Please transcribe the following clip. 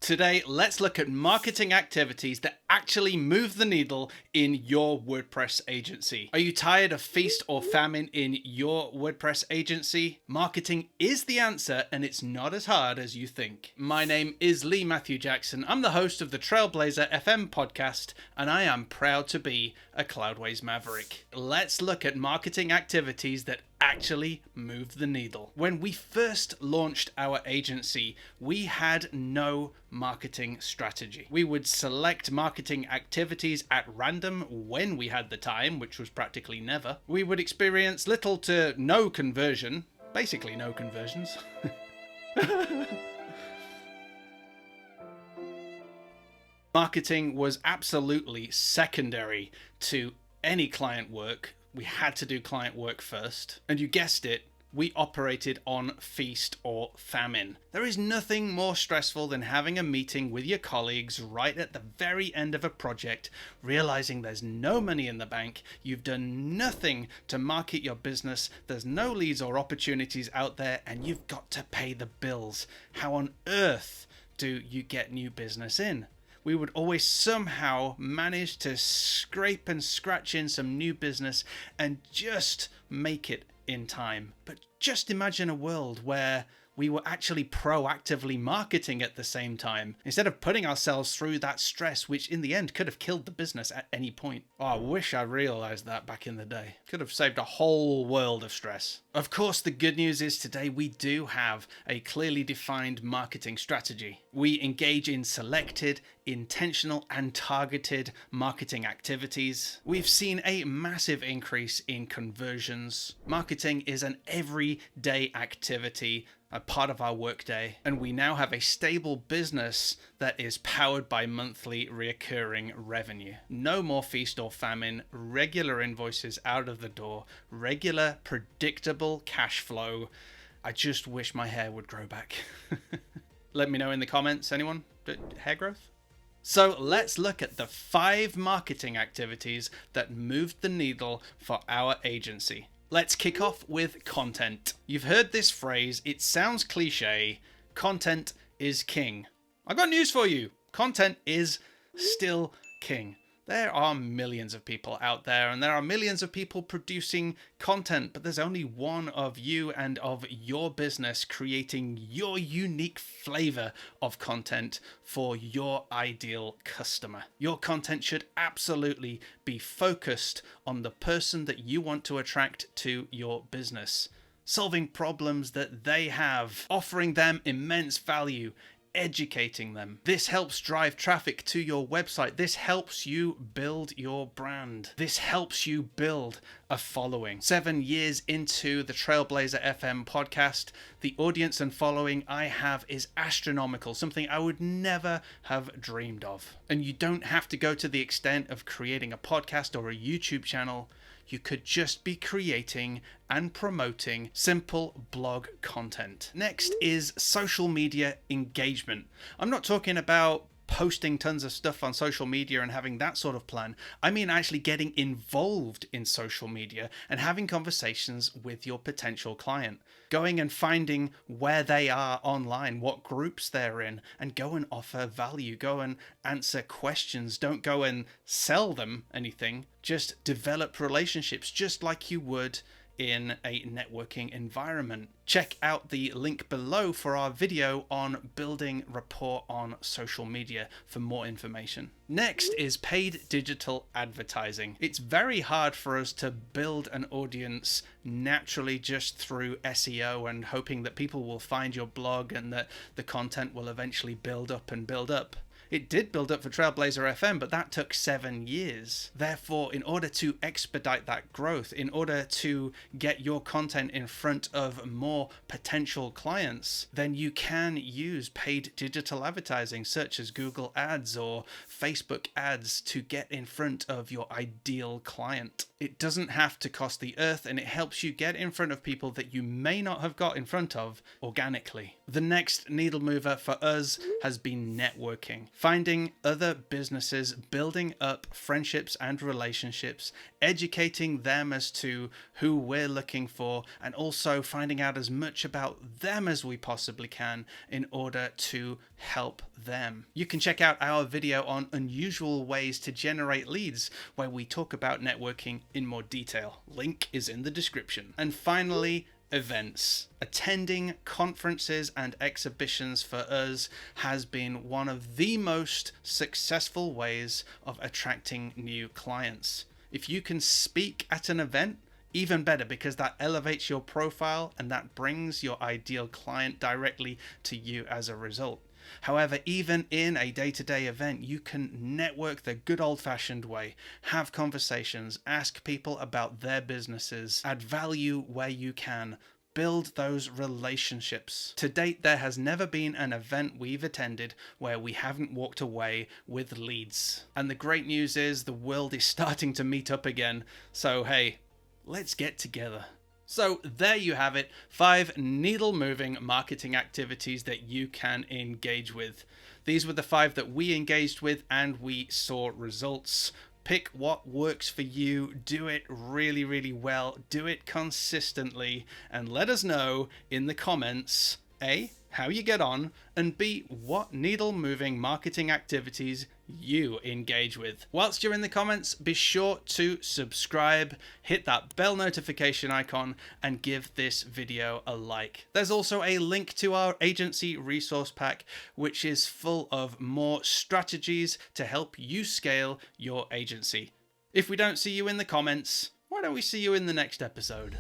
Today, let's look at marketing activities that actually move the needle in your WordPress agency. Are you tired of feast or famine in your WordPress agency? Marketing is the answer, and it's not as hard as you think. My name is Lee Mathew Jackson. I'm the host of the Trailblazer FM podcast, and I am proud to be a Cloudways maverick. Let's look at marketing activities that actually move the needle. When we first launched our agency, we had no marketing strategy. We would select marketing activities at random when we had the time, which was practically never. We would experience little to no conversion, basically no conversions. Marketing was absolutely secondary to any client work. We had to do client work first. And you guessed it, we operated on feast or famine. There is nothing more stressful than having a meeting with your colleagues right at the very end of a project, realizing there's no money in the bank, you've done nothing to market your business, there's no leads or opportunities out there, and you've got to pay the bills. How on earth do you get new business in? We would always somehow manage to scrape and scratch in some new business and just make it in time. But just imagine a world where we were actually proactively marketing at the same time, instead of putting ourselves through that stress, which in the end could have killed the business at any point. Oh, I wish I realized that back in the day. Could have saved a whole world of stress. Of course, the good news is today we do have a clearly defined marketing strategy. We engage in selected, intentional, and targeted marketing activities. We've seen a massive increase in conversions. Marketing is an everyday activity, a part of our workday, and we now have a stable business that is powered by monthly recurring revenue. No more feast or famine, regular invoices out of the door, regular predictable cash flow. I just wish my hair would grow back. Let me know in the comments, anyone? Hair growth? So let's look at the 5 marketing activities that moved the needle for our agency. Let's kick off with content. You've heard this phrase, it sounds cliche, content is king. I got news for you, content is still king. There are millions of people out there and there are millions of people producing content, but there's only one of you and of your business creating your unique flavor of content for your ideal customer. Your content should absolutely be focused on the person that you want to attract to your business, solving problems that they have, offering them immense value, educating them. This helps drive traffic to your website. This helps you build your brand. This helps you build a following. 7 years into the Trailblazer FM podcast, the audience and following I have is astronomical, something I would never have dreamed of. And you don't have to go to the extent of creating a podcast or a YouTube channel. You could just be creating and promoting simple blog content. Next is social media engagement. I'm not talking about posting tons of stuff on social media and having that sort of plan. I mean actually getting involved in social media and having conversations with your potential client. Going and finding where they are online, what groups they're in, and go and offer value. Go and answer questions. Don't go and sell them anything. Just develop relationships just like you would in a networking environment. Check out the link below for our video on building rapport on social media for more information. Next is paid digital advertising. It's very hard for us to build an audience naturally just through SEO and hoping that people will find your blog and that the content will eventually build up and build up. It did build up for Trailblazer FM, but that took 7 years. Therefore, in order to expedite that growth, in order to get your content in front of more potential clients, then you can use paid digital advertising such as Google Ads or Facebook ads to get in front of your ideal client. It doesn't have to cost the earth, and it helps you get in front of people that you may not have got in front of organically. The next needle mover for us has been networking. finding other businesses, building up friendships and relationships, educating them as to who we're looking for, and also finding out as much about them as we possibly can in order to help them. You can check out our video on unusual ways to generate leads, where we talk about networking in more detail. Link is in the description. And finally, events. Attending conferences and exhibitions for us has been one of the most successful ways of attracting new clients. If you can speak at an event, even better, because that elevates your profile and that brings your ideal client directly to you as a result. However, even in a day-to-day event, you can network the good old-fashioned way, have conversations, ask people about their businesses, add value where you can, build those relationships. To date, there has never been an event we've attended where we haven't walked away with leads. And the great news is the world is starting to meet up again. So hey, let's get together. So there you have it, 5 needle-moving marketing activities that you can engage with. These were the 5 that we engaged with and we saw results. Pick what works for you, do it really, really well, do it consistently, and let us know in the comments, A, how you get on, and B, what needle-moving marketing activities you engage with. Whilst you're in the comments, be sure to subscribe, hit that bell notification icon, and give this video a like. There's also a link to our agency resource pack, which is full of more strategies to help you scale your agency. If we don't see you in the comments, why don't we see you in the next episode?